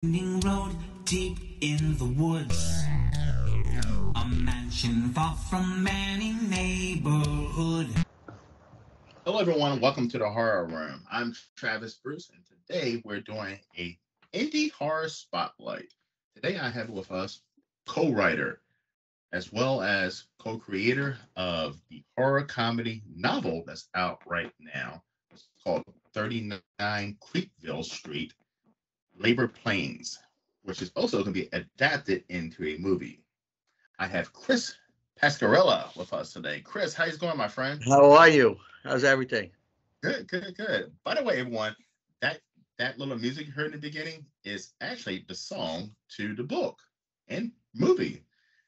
Winding road deep in the woods, a mansion far from any neighborhood. Hello, everyone. Welcome to the Horror Room. I'm Travis Bruce, and today we're doing a indie horror spotlight. Today, I have with us co-writer as well as co-creator of the horror comedy novel that's out right now. It's called 39 Creepville Street, Labor Plains, which is also going to be adapted into a movie. I have Chris Pascarella with us today. Chris, how's it going, my friend? How are you? How's everything? Good, good, good. By the way, everyone, that little music you heard in the beginning is actually the song to the book and movie.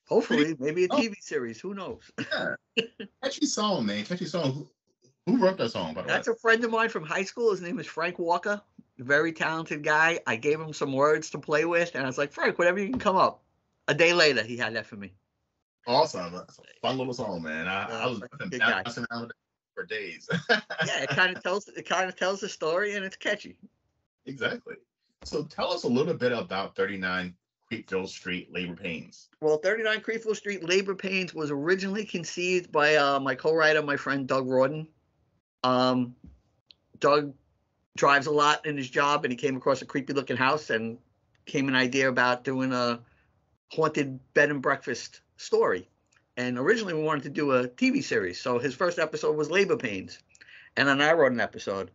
Hopefully, maybe a TV series. Who knows? Yeah, catchy song, man. Catchy song. Who wrote that song? By the way, That's a friend of mine from high school. His name is Frank Walker. Very talented guy. I gave him some words to play with, and I was like, Frank, whatever you can come up. A day later, he had that for me. awesome. That's a fun little song, man. I was bouncing out for days. Yeah, it kind of tells the story, and it's catchy. Exactly. So tell us a little bit about 39 Creepville Street, Labor Pains. Well, 39 Creepville Street, Labor Pains was originally conceived by my co-writer, my friend Doug Rawdon. Doug drives a lot in his job, and he came across a creepy-looking house and came an idea about doing a haunted bed and breakfast story. And originally, we wanted to do a TV series. So his first episode was Labor Pains, and then I wrote an episode.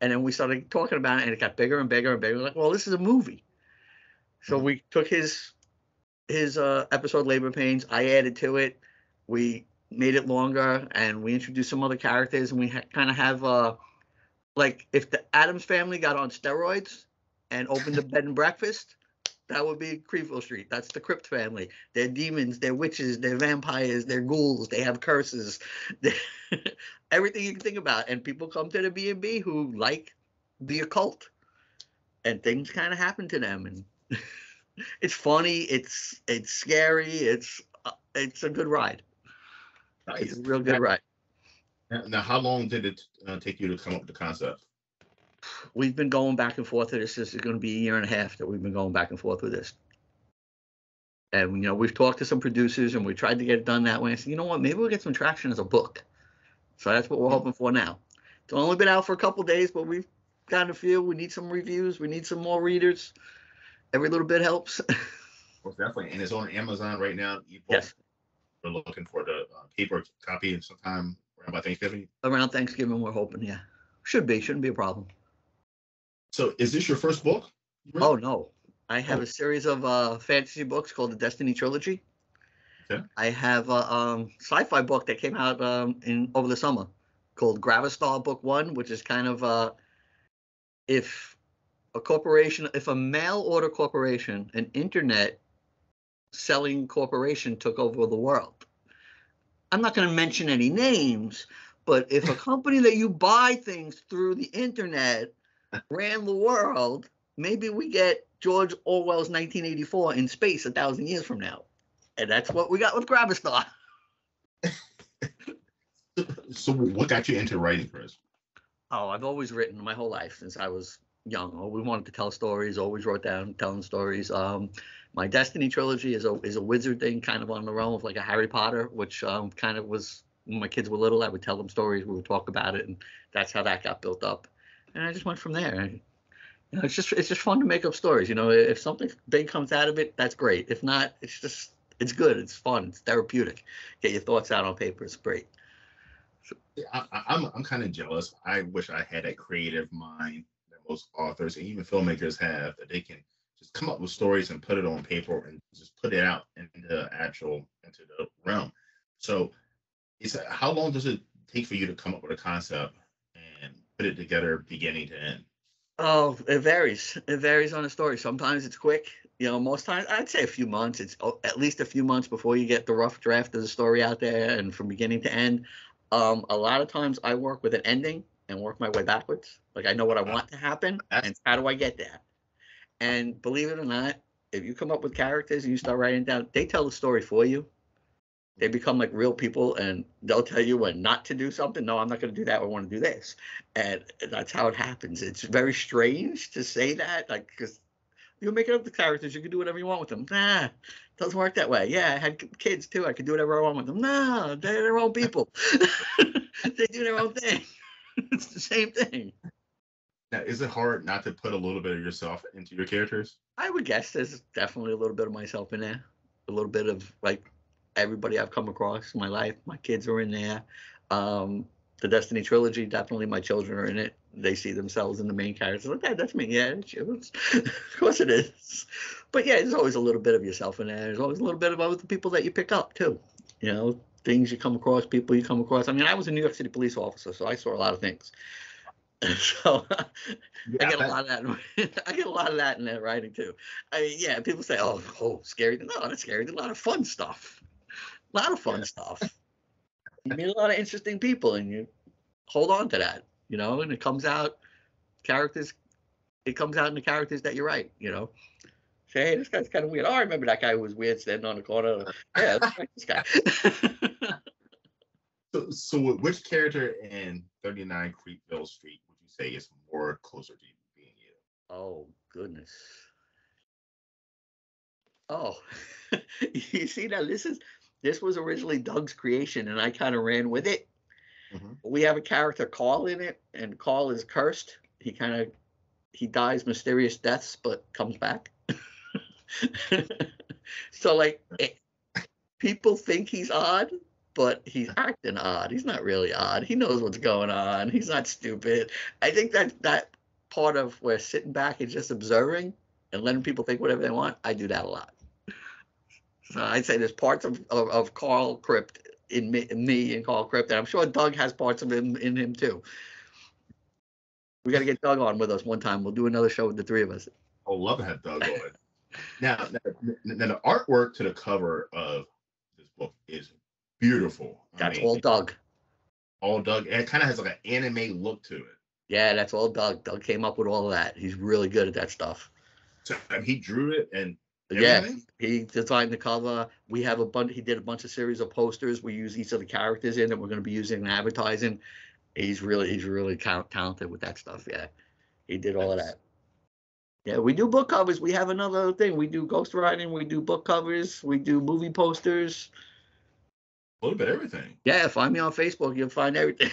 And then we started talking about it, and it got bigger and bigger and bigger. We're like, well, this is a movie. So we took his episode, Labor Pains. I added to it. We made it longer, and we introduced some other characters. And we kind of have, like, if the Addams Family got on steroids and opened a bed and breakfast, that would be Creepville Street. That's the Crypt family. They're demons, they're witches, they're vampires, they're ghouls, they have curses. Everything you can think about. And people come to the B&B who like the occult. And things kind of happen to them. And it's funny, it's scary, it's a good ride. Nice. It's a real good ride. Now, how long did it take you to come up with the concept? We've been going back and forth with this. This is going to be a year and a half that we've been going back and forth with this. And, we've talked to some producers, and we tried to get it done that way. I said, you know what, maybe we'll get some traction as a book. So that's what we're hoping for now. It's only been out for a couple of days, but we've kind of feel we need some reviews. We need some more readers. Every little bit helps. Well, definitely. And it's on Amazon right now. Yes. We're looking for the paper copy sometime around by Thanksgiving. Around Thanksgiving, we're hoping, yeah. Shouldn't be a problem. So is this your first book? Oh, no. I have a series of fantasy books called the Destiny Trilogy. Okay. I have a sci-fi book that came out over the summer called Gravistar Book 1, which is kind of if a mail order corporation, an internet selling corporation took over the world. I'm not going to mention any names, but if a company that you buy things through the internet ran the world, maybe we get George Orwell's 1984 in space 1,000 years from now. And that's what we got with Gravistar. So what got you into writing, Chris? Oh, I've always written my whole life since I was young. Always wanted to tell stories, always wrote down telling stories. My Destiny Trilogy is a wizard thing, kind of on the realm of like a Harry Potter, which kind of was when my kids were little. I would tell them stories, we would talk about it, and that's how that got built up. And I just went from there. It's just fun to make up stories. If something big comes out of it, that's great. If not, it's good. It's fun. It's therapeutic. Get your thoughts out on paper. It's great. I'm kind of jealous. I wish I had that creative mind that most authors and even filmmakers have, that they can just come up with stories and put it on paper and just put it out into the realm. So how long does it take for you to come up with a concept and put it together beginning to end? Oh, it varies. It varies on the story. Sometimes it's quick. Most times I'd say a few months. It's at least a few months before you get the rough draft of the story out there and from beginning to end. A lot of times I work with an ending and work my way backwards. Like I know what I want to happen and how do I get there? And believe it or not, if you come up with characters and you start writing down, they tell the story for you. They become like real people, and they'll tell you when not to do something. No, I'm not going to do that. I want to do this. And that's how it happens. It's very strange to say that, like, because You're making up the characters. You can do whatever you want with them. Nah, doesn't work that way. Yeah, I had kids too. I could do whatever I want with them. No, they're their own people. They do their own thing. It's the same thing. Now, is it hard not to put a little bit of yourself into your characters? I would guess there's definitely a little bit of myself in there. A little bit of like everybody I've come across in my life. My kids are in there. The Destiny trilogy, definitely my children are in it. They see themselves in the main characters. Like, that's me. Yeah, of course it is. But yeah, there's always a little bit of yourself in there. There's always a little bit of other people that you pick up too. You know, things you come across, people you come across. I mean, I was a New York City police officer, so I saw a lot of things. So I get a lot of that. I get a lot of that in that writing too. I mean, yeah, people say, "Oh, scary." No, not scary. There's a lot of fun stuff. A lot of fun stuff. You meet a lot of interesting people, and you hold on to that, you know. And it comes out characters. It comes out in the characters that you write, you know. Say, hey, this guy's kind of weird. Oh, I remember that guy who was weird standing on the corner. Yeah, let's write this guy. So which character in 39 Creepville Street would you say is more closer to you being you? Oh goodness. Oh, you see now this was originally Doug's creation, and I kind of ran with it. Mm-hmm. We have a character Carl in it, and Carl is cursed. He dies mysterious deaths, but comes back. So like people think he's odd, but he's acting odd. He's not really odd. He knows what's going on. He's not stupid. I think that part of where sitting back and just observing and letting people think whatever they want, I do that a lot. So I'd say there's parts of Carl Crypt in me and Carl Crypt, and I'm sure Doug has parts of him in him too. We got to get Doug on with us one time. We'll do another show with the three of us. I'd love to have Doug on. Now, the artwork to the cover of this book is beautiful. That's all Doug. All Doug. And it kind of has like an anime look to it. Yeah, that's all Doug. Doug came up with all of that. He's really good at that stuff. So he drew it and everything? Yeah, he designed the cover. We have he did a bunch of series of posters. We use each of the characters in that we're going to be using in advertising. He's really talented with that stuff. Yeah, he did all of that. Yeah, we do book covers. We have another thing. We do ghostwriting. We do book covers. We do movie posters. A little bit of everything. Yeah, find me on Facebook. You'll find everything.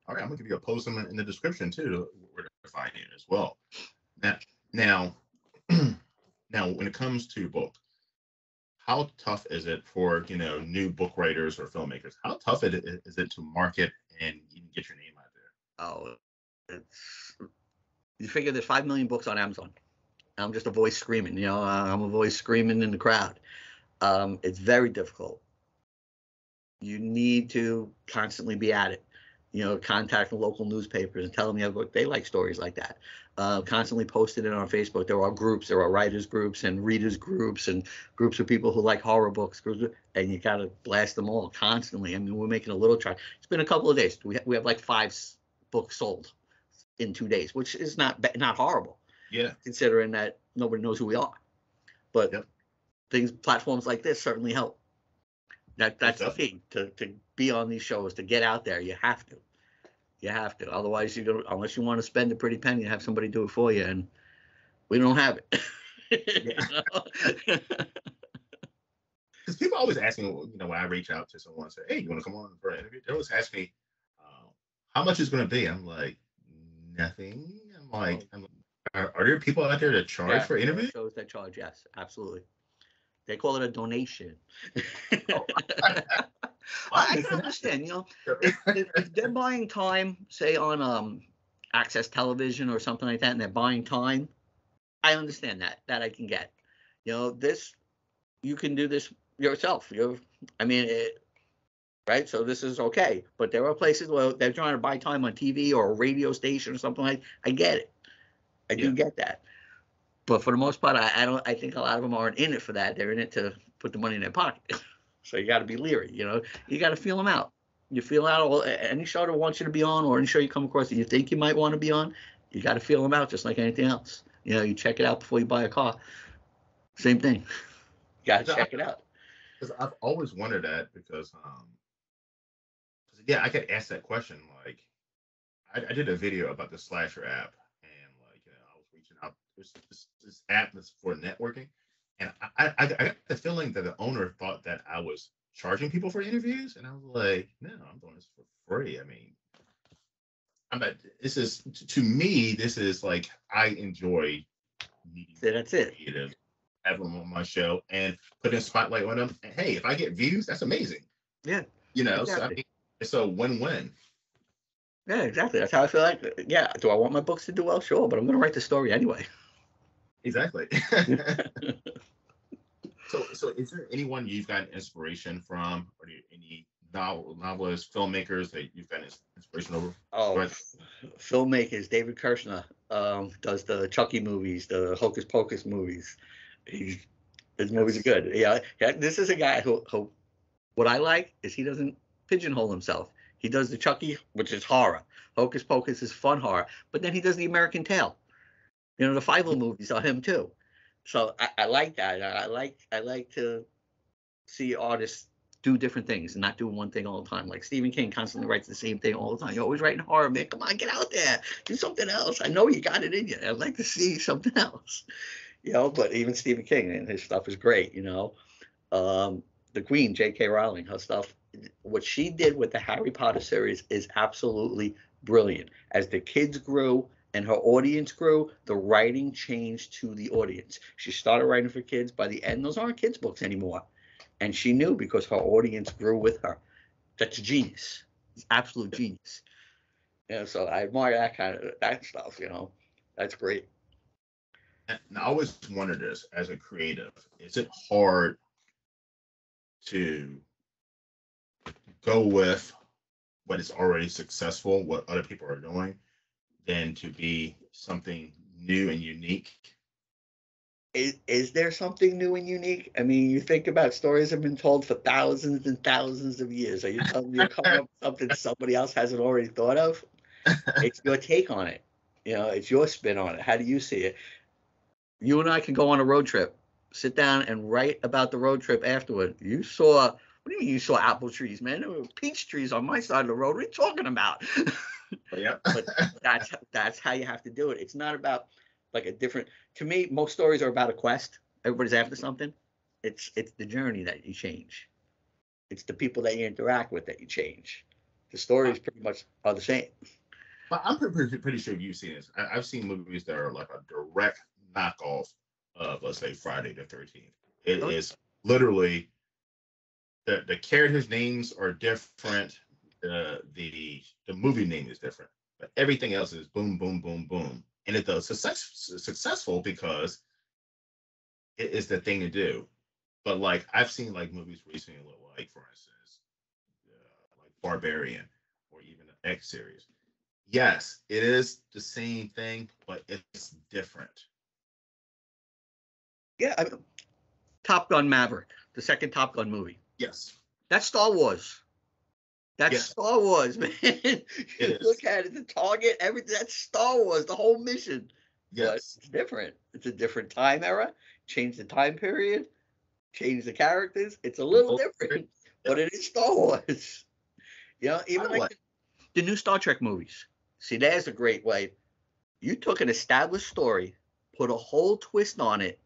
All right, I'm going to give you a post in the description, too, where to find you as well. Now, when it comes to book, how tough is it for, new book writers or filmmakers? How tough is it to market and even get your name out there? Oh, you figure there's 5 million books on Amazon. I'm just a voice screaming, I'm a voice screaming in the crowd. It's very difficult. You need to constantly be at it. Contact the local newspapers and tell them you have a book. They like stories like that. Constantly posted it on Facebook. There are groups. There are writers groups and readers groups and groups of people who like horror books. And you got to blast them all constantly. I mean, we're making a little try. It's been a couple of days. We have like 5 books sold in 2 days, which is not horrible. Yeah. Considering that nobody knows who we are. But platforms like this certainly help. That's the key to be on these shows, to get out there. You have to. Otherwise, unless you want to spend a pretty penny, have somebody do it for you, and we don't have it. Because people always ask me, when I reach out to someone and say, "Hey, you want to come on for an interview?" They always ask me, "How much is going to be?" I'm like, "Nothing." I'm like, are there people out there that charge for interviews? Shows that charge, yes, absolutely. They call it a donation. I can understand, if they're buying time, say on Access Television or something like that, and they're buying time, I understand that I can get. You can do this yourself. Right? So this is okay. But there are places where they're trying to buy time on TV or a radio station or something like that. I get it. I do get that. But for the most part, I think a lot of them aren't in it for that. They're in it to put the money in their pocket. So you got to be leery. You got to feel them out. You feel out any show that wants you to be on, or any show you come across that you think you might want to be on. You got to feel them out just like anything else. You check it out before you buy a car. Same thing. You got to check it out. Because I've always wondered that because I get asked that question. Like, I did a video about the Slasher app, and I was reaching out. this app that's for networking, and I got the feeling that the owner thought that I was charging people for interviews, and I was like, no, I'm doing this for free. I mean, this is to me, this is like I enjoy meeting So that's it. creative, have them on my show, and put a spotlight on them. And hey, if I get views, that's amazing. Yeah, So I exactly. mean, it's a win-win. Yeah, exactly. That's how I feel like. Yeah. Do I want my books to do well? Sure, but I'm going to write the story anyway. Exactly. So is there anyone you've gotten inspiration from, or any novelists, filmmakers that you've gotten inspiration over? Oh, filmmakers. David Kirshner does the Chucky movies, the Hocus Pocus movies. His movies are good. Yeah, this is a guy who what I like is he doesn't pigeonhole himself. He does the Chucky, which is horror. Hocus Pocus is fun horror, but then he does the American Tale. You know, the Fievel movies are him too. So I like that. I like to see artists do different things and not do one thing all the time. Like Stephen King constantly writes the same thing all the time. You're always writing horror, man. Come on, get out there, do something else. I know you got it in you. I'd like to see something else. You know, but even Stephen King and his stuff is great. You know, the Queen, J.K. Rowling, her stuff, what she did with the Harry Potter series is absolutely brilliant. As the kids grew and her audience grew, the writing changed to the audience. She started writing for kids. By the end, those aren't kids' books anymore. And she knew because her audience grew with her. That's genius. It's absolute genius. You know, so I admire that stuff, you know. That's great. And I always wonder this as a creative, is it hard to go with what is already successful, what other people are doing, than to be something new and unique? Is there something new and unique? I mean, you think about stories have been told for thousands and thousands of years. Are you telling me you're coming up with something somebody else hasn't already thought of? It's your take on it. You know, it's your spin on it. How do you see it? You and I can go on a road trip, sit down and write about the road trip afterward. What do you mean you saw apple trees, man? There were peach trees on my side of the road. What are you talking about? Yeah. But that's how you have to do it. It's not about like a different. To me, most stories are about a quest. Everybody's after something. It's the journey that you change. It's the people that you interact with that you change. The stories pretty much are the same. But I'm pretty sure you've seen this. I've seen movies that are like a direct knockoff of, let's say, Friday the 13th. It is literally the characters' names are different. The movie name is different, but everything else is boom, boom, boom, boom, and it's successful because it is the thing to do. But like I've seen like movies recently, like for instance, like Barbarian or even the X series. Yes, it is the same thing, but it's different. Yeah, I mean, Top Gun Maverick, the second Top Gun movie. Yes. That's Star Wars. That's Star Wars, man. You look at it, the target, everything. That's Star Wars, the whole mission. Yes. But it's different. It's a different time era. Change the time period. Change the characters. It's a little different, but it is Star Wars. You know, even like the new Star Trek movies. See, there's a great way. You took an established story, put a whole twist on it,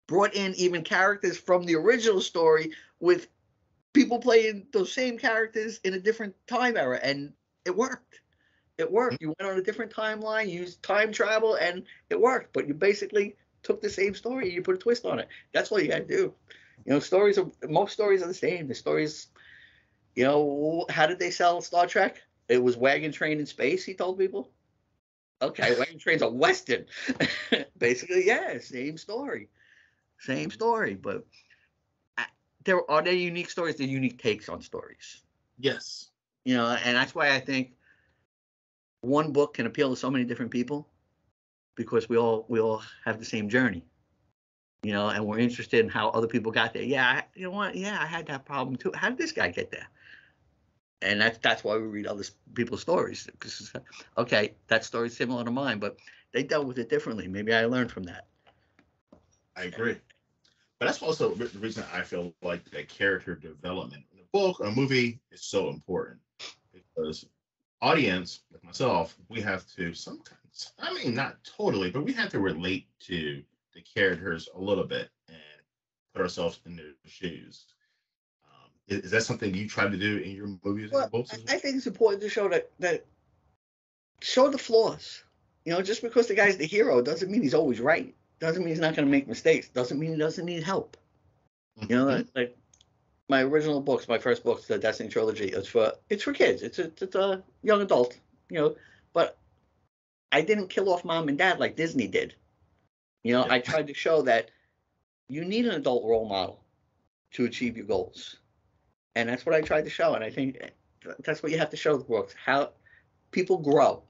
brought in even characters from the original story with people playing those same characters in a different time era, and it worked. It worked. You went on a different timeline, used time travel, and it worked. But you basically took the same story and you put a twist on it. That's all you got to do. You know, most stories are the same. The stories, you know, how did they sell Star Trek? It was wagon train in space, he told people. Okay, wagon train's a Western. Basically, yeah, same story. Same story, but there are unique stories, they're unique takes on stories. Yes. You know, and that's why I think one book can appeal to so many different people because we all have the same journey. You know, and we're interested in how other people got there. Yeah, you know what? Yeah, I had that problem too. How did this guy get there? And that's why we read other people's stories. Because, okay, that story's similar to mine, but they dealt with it differently. Maybe I learned from that. I agree. But that's also the reason I feel like the character development in a book or a movie is so important. Because audience, like myself, we have to I mean, not totally, but we had to relate to the characters a little bit and put ourselves in their shoes. Is that something you try to do in your movies and your Well, books as well? I think it's important to show that show the flaws. Just because the guy's the hero doesn't mean he's always right. Doesn't mean he's not going to make mistakes. Doesn't mean he doesn't need help. Mhm. Like my original books, my first books, the Destiny trilogy, it's for kids. It's a young adult. But I didn't kill off mom and dad like Disney did. Yeah. I tried to show that you need an adult role model to achieve your goals, and that's what I tried to show. And I think that's what you have to show the books: how people grow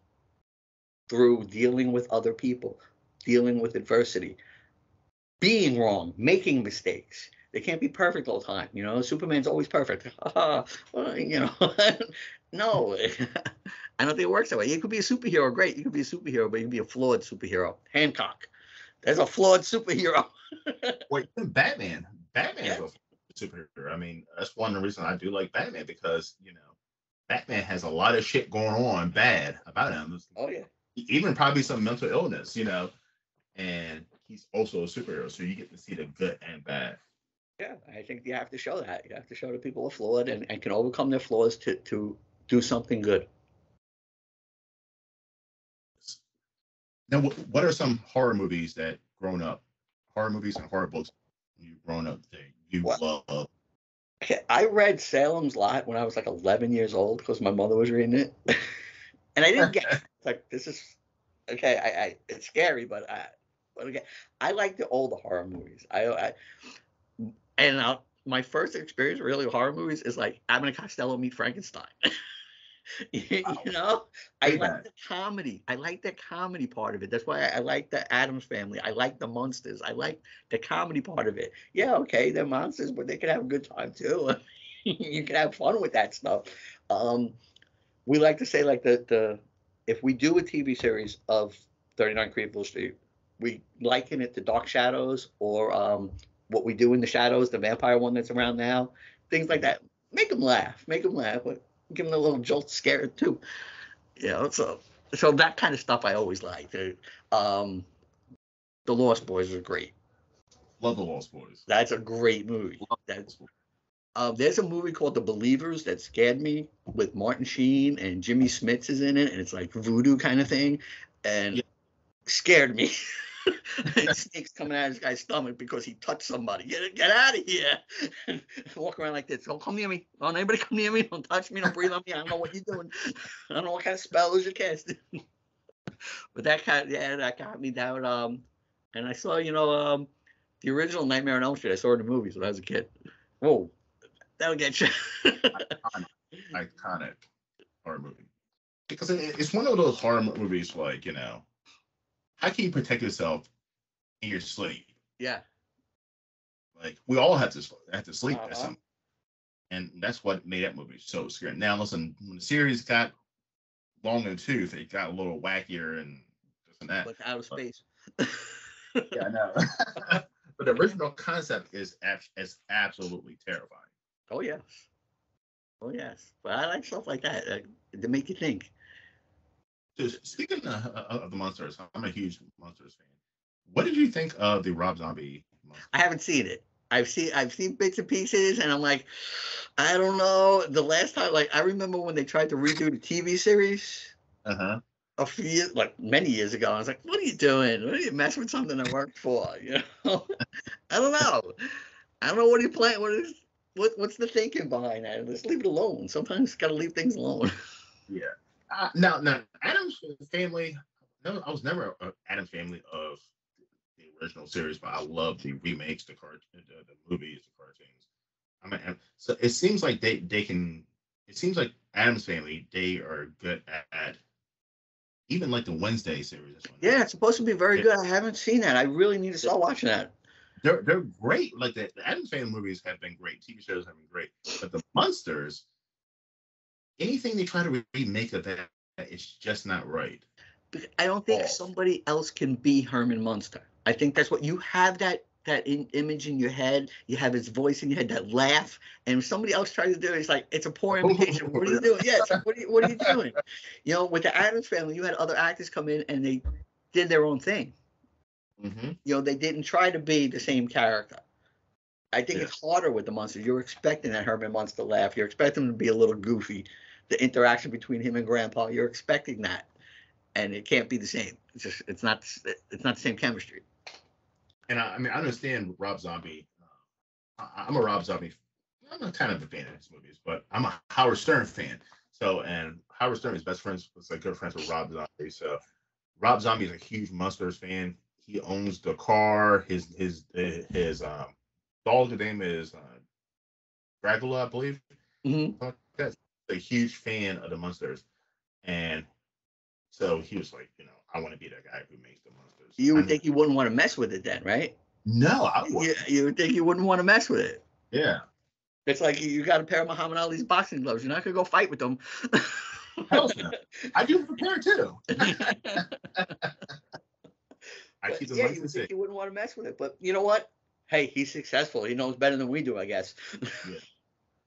through dealing with other people, dealing with adversity, being wrong, making mistakes. They can't be perfect all the time. Superman's always perfect. Well, no, I don't think it works that way. You could be a superhero, great. You could be a superhero, but you can be a flawed superhero. Hancock, there's a flawed superhero. Wait, even Batman. Batman Yeah. is a superhero. I mean, that's one of the reasons I do like Batman because Batman has a lot of shit going on bad about him. Oh yeah. Even probably some mental illness, and he's also a superhero, so you get to see the good and bad. Yeah, I think you have to show that. You have to show that people are flawed and can overcome their flaws to do something good. Now, what are some horror movies that horror movies and horror books you've grown up that you Well, love? I read Salem's Lot when I was like 11 years old because my mother was reading it, and I didn't get it. Like this is okay. It's scary, but okay. I like the older horror movies. My first experience really with horror movies is like Abbott and Costello Meet Frankenstein. I like the comedy. I like the comedy part of it. That's why I like the Addams Family. I like the monsters. I like the comedy part of it. Yeah, okay, they're monsters, but they can have a good time too. You can have fun with that stuff. We like to say like the if we do a TV series of 39 Creepville Street, we liken it to Dark Shadows or What We Do in the Shadows, the vampire one that's around now, things like that. Make them laugh. But give them a little jolt scared too. So that kind of stuff I always liked. The Lost Boys are great. Love the Lost Boys. That's a great movie. There's a movie called The Believers that scared me with Martin Sheen and Jimmy Smits is in it, and it's like voodoo kind of thing, and scared me. Snakes coming out of this guy's stomach because he touched somebody. Get out of here! Walk around like this. Don't come near me. Don't anybody come near me. Don't touch me. Don't breathe on me. I don't know what you're doing. I don't know what kind of spells you're casting. But that got me down. And I saw, the original Nightmare on Elm Street. I saw it in the movies when I was a kid. Whoa, that'll get you. Iconic horror movie because it's one of those horror movies like how can you protect yourself in your sleep? Yeah. Like we all have to sleep at some, and that's what made that movie so scary. Now listen, when the series got long in the tooth, it got a little wackier and this and that. Like out of space. Yeah, I know. But the original concept is absolutely terrifying. Oh yes. But I like stuff like that to make you think. So speaking of the monsters, I'm a huge monsters fan. What did you think of the Rob Zombie monster? I haven't seen it. I've seen bits and pieces, and I'm like, I don't know. The last time, like, I remember when they tried to redo the TV series. A few years, like many years ago, I was like, "What are you doing? What are you messing with something that worked for?" I don't know. I don't know what are you playing. What's the thinking behind that? Let's leave it alone. Sometimes got to leave things alone. Yeah. Now, Addams Family. No, I was never an Addams Family of the original series, but I love the remakes, the movies, the cartoons. I mean, so it seems like they can. It seems like Addams Family they are good at even like the Wednesday series. Yeah, it's supposed to be very good. I haven't seen that. I really need to start watching that. They're great. Like the Addams Family movies have been great. TV shows have been great, but the monsters. Anything they try to remake of that, it's just not right. I don't think somebody else can be Herman Munster. I think that's what you have that image in your head. You have his voice in your head, that laugh. And if somebody else tries to do it, it's like it's a poor imitation. What are you doing? Yeah, it's like what are you doing? You know, with the Addams Family, you had other actors come in and they did their own thing. Mm-hmm. You know, they didn't try to be the same character. I think Yeah. it's harder with the Munsters. You're expecting that Herman Munster laugh. You're expecting him to be a little goofy. The interaction between him and Grandpa, you're expecting that, and it can't be the same. It's not the same chemistry. And I mean, I understand Rob Zombie. I'm a Rob Zombie. I'm kind of a fan of his movies, but I'm a Howard Stern fan. So, and Howard Stern is best friends, was like good friends with Rob Zombie. So, Rob Zombie is a huge Munsters fan. He owns the car. His dog's name is Dracula, I believe. Mm-hmm. That's a huge fan of the Munsters, and so he was like, you know, I want to be that guy who makes the Munsters. You would think you wouldn't want to mess with it then, right? No, I wouldn't. You would think you wouldn't want to mess with it. Yeah. It's like you got a pair of Muhammad Ali's boxing gloves. You're not gonna go fight with them. Hell no. I do prepare too. I keep the money you would think you wouldn't want to mess with it, but you know what? Hey, he's successful. He knows better than we do, I guess. Yeah.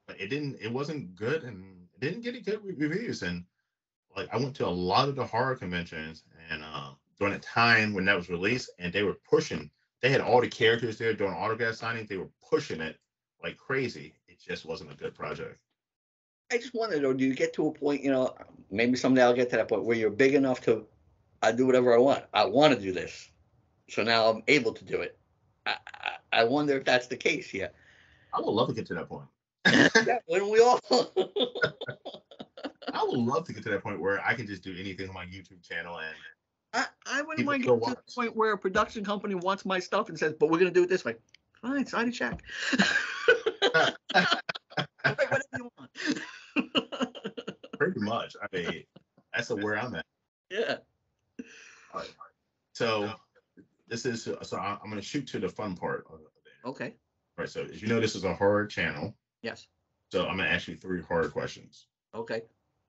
But it wasn't good, and it didn't get any good reviews. And like, I went to a lot of the horror conventions, and during a time when that was released, and they were pushing. They had all the characters there doing autograph signings. They were pushing it like crazy. It just wasn't a good project. I just wonder, though, do you get to a point, you know, maybe someday I'll get to that point where you're big enough to, I do whatever I want. I want to do this. So now I'm able to do it. I wonder if that's the case here. I would love to get to that point. Yeah, wouldn't we all? I would love to get to that point where I can just do anything on my YouTube channel, and I wouldn't mind getting to the point where a production company wants my stuff and says, but we're going to do it this way. Fine, sign a check. Whatever you want. Pretty much. I mean, that's where I'm at. Yeah. All right. So I'm going to shoot to the fun part of it. Okay. All right. So as you know, this is a horror channel. Yes. So I'm going to ask you 3 horror questions. Okay.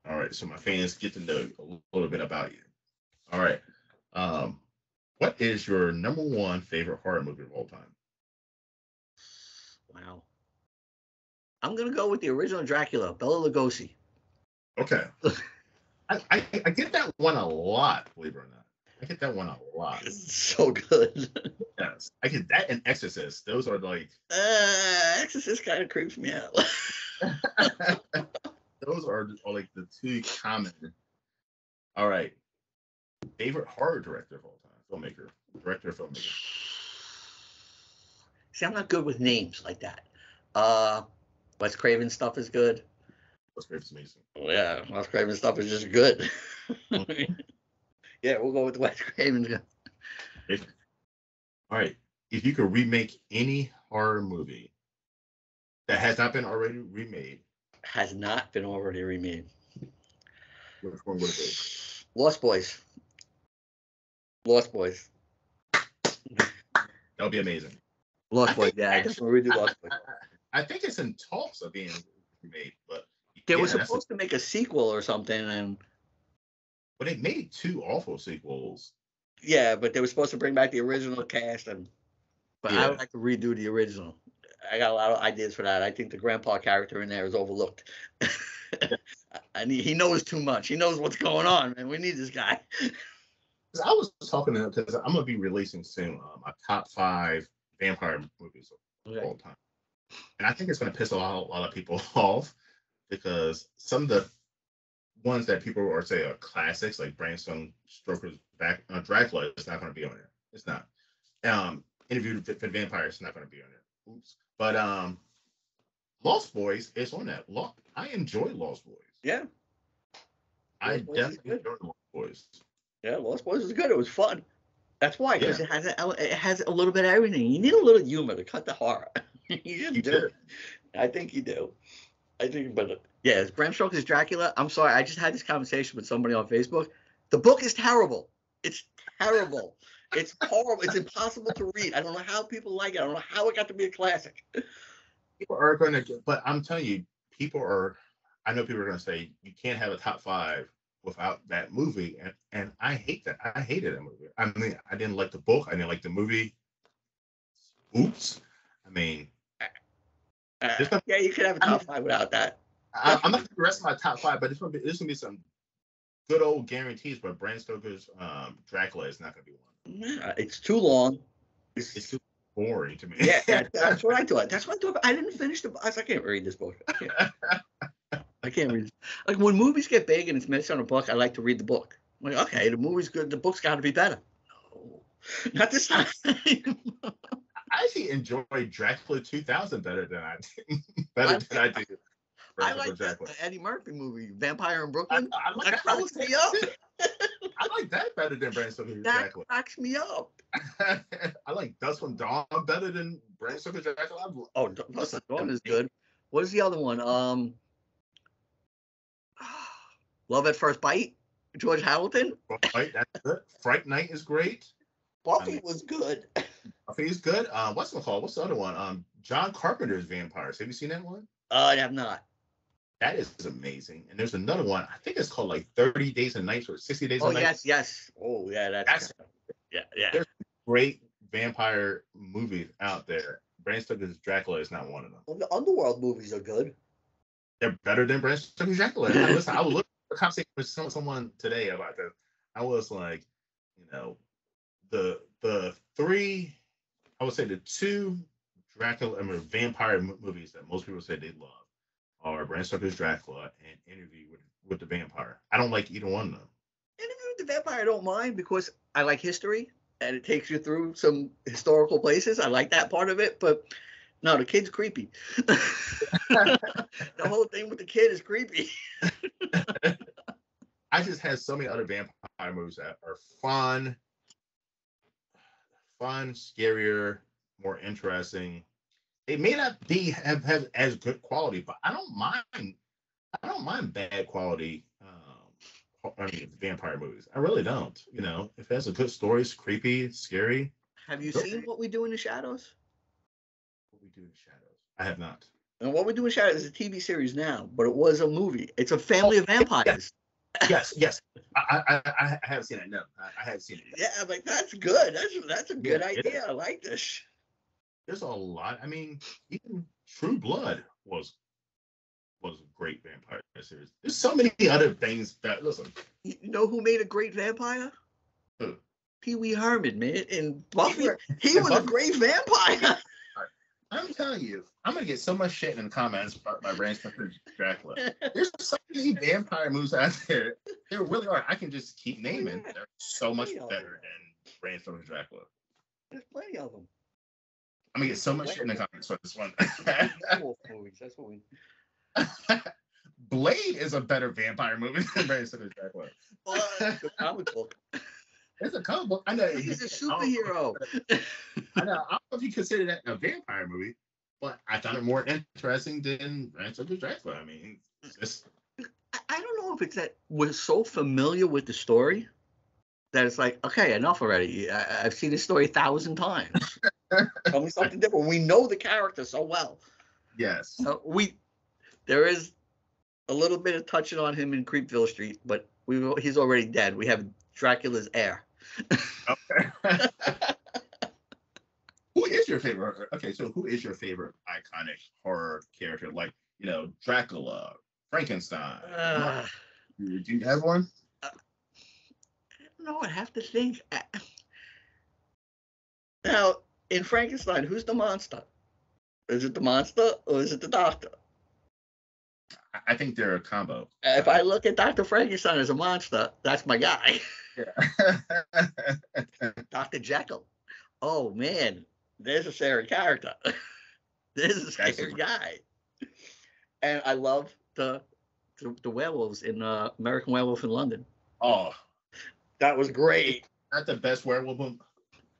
All right. So my fans get to know a little bit about you. All right. What is your number 1 favorite horror movie of all time? Wow. I'm going to go with the original Dracula, Bela Lugosi. Okay. I get that one a lot, believe it or not. I get that one a lot. It's so good. Yes. I get that and Exorcist. Those are like... Exorcist kind of creeps me out. Those are like the 2 common. All right. Favorite horror director of all time? Filmmaker. Director, filmmaker. See, I'm not good with names like that. Wes Craven stuff is good. Wes Craven's amazing. Yeah, Wes Craven stuff is just good. Yeah, we'll go with Wes Craven. All right. If you could remake any horror movie that has not been already remade. Has not been already remade. Which one would it be? Lost Boys. Lost Boys. That would be amazing. Lost Boys, yeah. I definitely redo Lost Boys. I think it's in talks of being remade, but they were supposed to make a sequel or something, but they made 2 awful sequels. Yeah, but they were supposed to bring back the original cast, but Yeah. I would like to redo the original. I got a lot of ideas for that. I think the grandpa character in there is overlooked. And he knows too much. He knows what's going on, man. We need this guy. I was talking to him because I'm gonna be releasing soon my top 5 vampire movies of all time, and I think it's gonna piss a lot of people off because some of the ones that people are say are classics, like Bram Stoker's Dracula, is not gonna be on there. It's not. Interview with the Vampire is not gonna be on there. Oops. But Lost Boys is on that. I enjoy Lost Boys. Yeah. I definitely enjoy Lost Boys. Yeah, Lost Boys was good. It was fun. That's why, because it has a little bit of everything. You need a little humor to cut the horror. You do it. I think you do. But yeah, Bram Stoker's Dracula. I'm sorry, I just had this conversation with somebody on Facebook. The book is terrible. It's terrible. It's horrible. It's impossible to read. I don't know how people like it. I don't know how it got to be a classic. People are going to, but I'm telling you, I know people are going to say you can't have a top 5 without that movie, and I hate that. I hated that movie. I mean, I didn't like the book. I didn't like the movie. Oops. I mean, Yeah, you could have a top five without that. I'm not going to the rest of my top five, but there's gonna be some good old guarantees. But Bram Stoker's Dracula is not going to be one. Yeah, it's too long. It's too boring to me. Yeah, that's what I thought. That's what I thought. I didn't finish the book. I can't read this book. I can't read. Like when movies get big and it's based on a book, I like to read the book. I'm like, okay, the movie's good. The book's got to be better. No, not this time. I actually enjoyed Dracula 2000 better than I did. I like that Eddie Murphy movie, Vampire in Brooklyn. That cracks me up. I like that better than Bram Stoker's Dracula. That cracks me up. I like Dust from Dawn better than Bram Stoker's Dracula. Oh, Dust from Dawn is good. What is the other one? Love at First Bite, George Hamilton. Right, that's good. Fright Night is great. Buffy was good. Buffy's good. What's it called? What's the other one? John Carpenter's Vampires. Have you seen that one? I have not. That is amazing. And there's another one. I think it's called like 30 Days and Nights or 60 Days and Nights. Yes. Oh, yeah, that's yeah. There's great vampire movies out there. Bram Stoker's Dracula is not one of them. Well, the Underworld movies are good. They're better than Bram Stoker's Dracula. I was looking at a conversation with someone today about this. I was like, the three, I would say the two Dracula, vampire movies that most people say they love are Bram Stoker's Dracula and Interview with the Vampire. I don't like either one of them. Interview with the Vampire I don't mind because I like history and it takes you through some historical places. I like that part of it, but no, the kid's creepy. The whole thing with the kid is creepy. I just had so many other vampire movies that are fun, scarier, more interesting. They may not have as good quality, but I don't mind bad quality vampire movies. I really don't. If it has a good story, it's creepy, it's scary. Have you seen What We Do in the Shadows? What We Do in the Shadows. I have not. And What We Do in the Shadows is a TV series now, but it was a movie. It's a family of vampires. Yes. I haven't seen it. No, I haven't seen it yet. Yeah, like that's good. That's a good idea. I like this. There's a lot. I mean, even True Blood was a great vampire series. There's so many other things that listen. You know who made a great vampire? Who? Pee Wee Herman, man. In Buffy, he was a great vampire. I'm telling you, I'm gonna get so much shit in the comments about my Bram Stoker's Dracula. There's so many vampire movies out there. There really are. I can just keep naming. They're so much better than Bram Stoker's Dracula. There's plenty of them. I'm gonna get so much shit in the comments for this one. That's what we. Blade is a better vampire movie than Bram Stoker's Dracula. It's a comic book. It's a comic book. I know he's a superhero. I know. I don't know if you consider that a vampire movie, but I found it more interesting than Bram Stoker's Dracula. I mean, I don't know if it's that we're so familiar with the story that it's like, okay, enough already. I've seen this story 1,000 times. Tell me something different. We know the character so well. Yes. There is a little bit of touching on him in Creepville Street, but he's already dead. We have Dracula's heir. Okay. Who is your favorite? Okay, so who is your favorite iconic horror character? Like, Dracula, Frankenstein. Do you have one? No, I have to think. Now, in Frankenstein, who's the monster? Is it the monster or is it the doctor? I think they're a combo. If I look at Dr. Frankenstein as a monster, that's my guy. Yeah. Dr. Jekyll. Oh, man. There's a scary character. There's a scary guy. And I love the werewolves in American Werewolf in London. Oh. That was great. Not the best werewolf movie.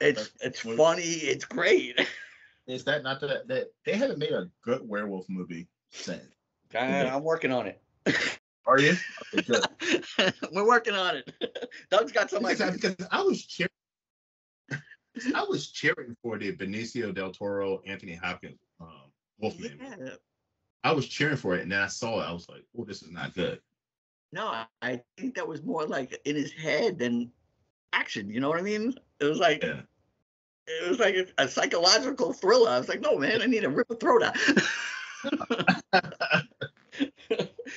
It's funny. It's great. Is that not that they haven't made a good werewolf movie since? I'm working on it. Are you? Okay, good. We're working on it. Doug's got some ideas. Because I was cheering for the Benicio del Toro, Anthony Hopkins Wolfman. Yeah. I was cheering for it, and then I saw it. I was like, "Oh, this is not good." No, I think that was more like in his head than action. You know what I mean? It was like It was like a psychological thriller. I was like, no, man, I need to rip a throat out.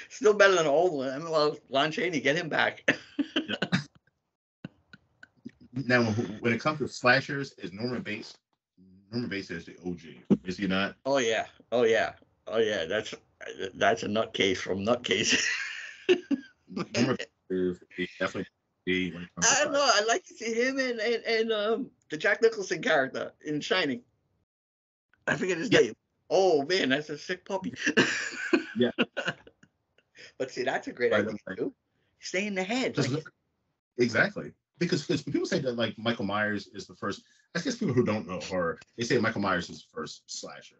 Still better than an old one. I mean, well, Lon Chaney, get him back. Now, when it comes to slashers, is Norman Bates? Norman Bates is the OG, is he not? Oh yeah, oh yeah, oh yeah. That's a nutcase from Nutcase. Norman Bates is definitely the when it comes to I don't know. slashers. I'd like to see him and the Jack Nicholson character in Shining. I forget his name. Oh man, that's a sick puppy. Yeah. But see, that's a great idea too. Stay in the head. Like, exactly. Because people say that like Michael Myers is the first. I guess people who don't know horror, they say Michael Myers is the first slasher.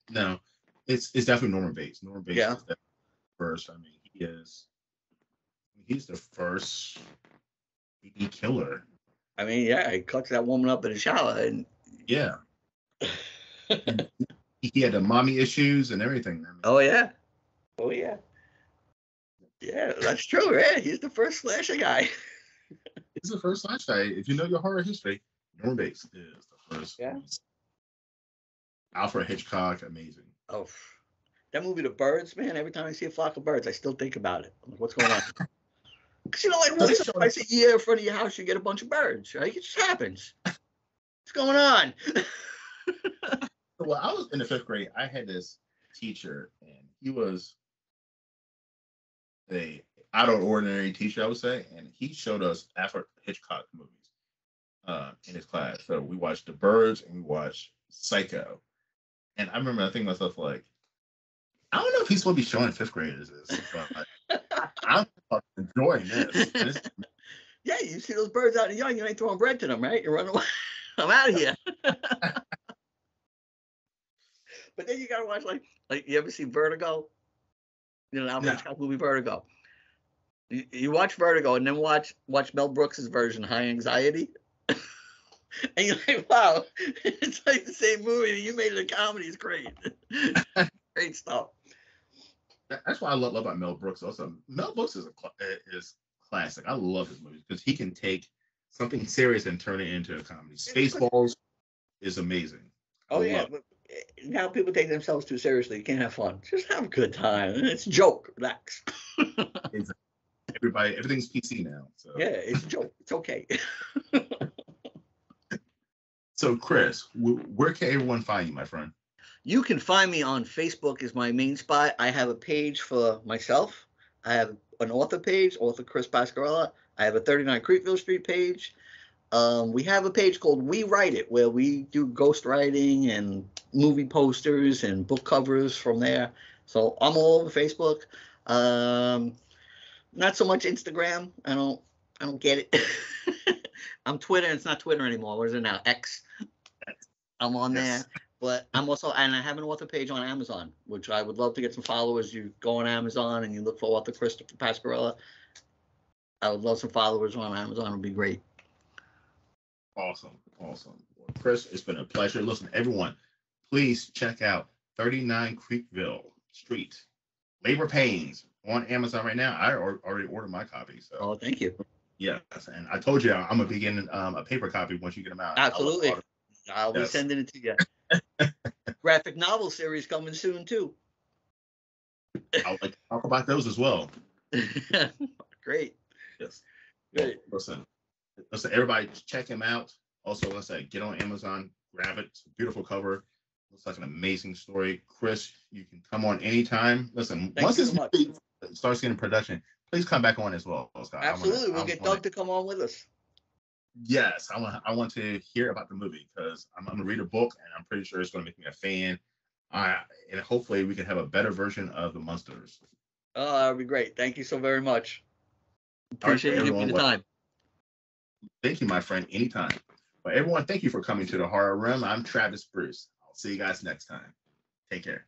No, it's definitely Norman Bates. Norman Bates is definitely the first. I mean, he's the first killer. I mean, yeah, he cuts that woman up in the shower, and yeah, and he had the mommy issues and everything. I mean, oh yeah, yeah, that's true. Yeah, he's the first slasher guy. He's the first slasher guy. If you know your horror history, Norman Bates is the first. Yeah. Alfred Hitchcock, amazing. Oh, that movie, The Birds, man. Every time I see a flock of birds, I still think about it. I'm like, what's going on? Because like once or twice a year in front of your house, you get a bunch of birds, right? It just happens. What's going on? Well, I was in the 5th grade. I had this teacher, and he was a out of ordinary teacher, I would say, and he showed us Alfred Hitchcock movies in his class. So we watched The Birds and we watched Psycho. And I remember thinking to myself, like, I don't know if he's supposed to be showing 5th graders this, but I'm enjoying this. Yeah, you see those birds out in the yard, you ain't throwing bread to them, right? You're running away. I'm out of here. But then you gotta watch like you ever see Vertigo? You know, the Alfred Hitchcock movie Vertigo. You watch Vertigo and then watch Mel Brooks's version, High Anxiety. And you're like, wow, it's like the same movie. You made it a comedy. It's great. Great stuff. That's what I love about Mel Brooks. Also, Mel Brooks is classic. I love his movies because he can take something serious and turn it into a comedy. Spaceballs is amazing. Oh yeah, but now people take themselves too seriously. You can't have fun. Just have a good time. It's a joke. Relax. Everything's PC now. So. Yeah, it's a joke. It's okay. So, Chris, where can everyone find you, my friend? You can find me on Facebook is my main spot. I have a page for myself. I have an author page, author Chris Pascarella. I have a 39 Creepville Street page. We have a page called We Write It, where we do ghost writing and movie posters and book covers from there. So I'm all over Facebook. Not so much Instagram. I don't get it. I'm Twitter. It's not Twitter anymore. What is it now? X. I'm on there. But I'm also, and I have an author page on Amazon, which I would love to get some followers. You go on Amazon and you look for author Christopher Pascarella. I would love some followers on Amazon. It would be great. Awesome. Well, Chris, it's been a pleasure. Listen, everyone, please check out 39 Creepville Street. Labor Pains on Amazon right now. I already ordered my copy. So. Oh, thank you. Yes, and I told you I'm going to be getting a paper copy once you get them out. Absolutely. I'll be sending it to you. Graphic novel series coming soon, too. I would like to talk about those as well. Great. Yes. Great. Listen, everybody check him out. Also, let's say get on Amazon, grab it. It's a beautiful cover. Looks like an amazing story. Chris, you can come on anytime. Listen, once this movie starts getting production, please come back on as well, Scott. Absolutely. We'll get Doug to come on with us. Yes, I want to hear about the movie because I'm going to read a book and I'm pretty sure it's going to make me a fan. And hopefully we can have a better version of the monsters. Oh, that would be great. Thank you so very much. Appreciate you giving me the time. Thank you, my friend. Anytime. But everyone, thank you for coming to the Horror Room. I'm Travis Bruce. I'll see you guys next time. Take care.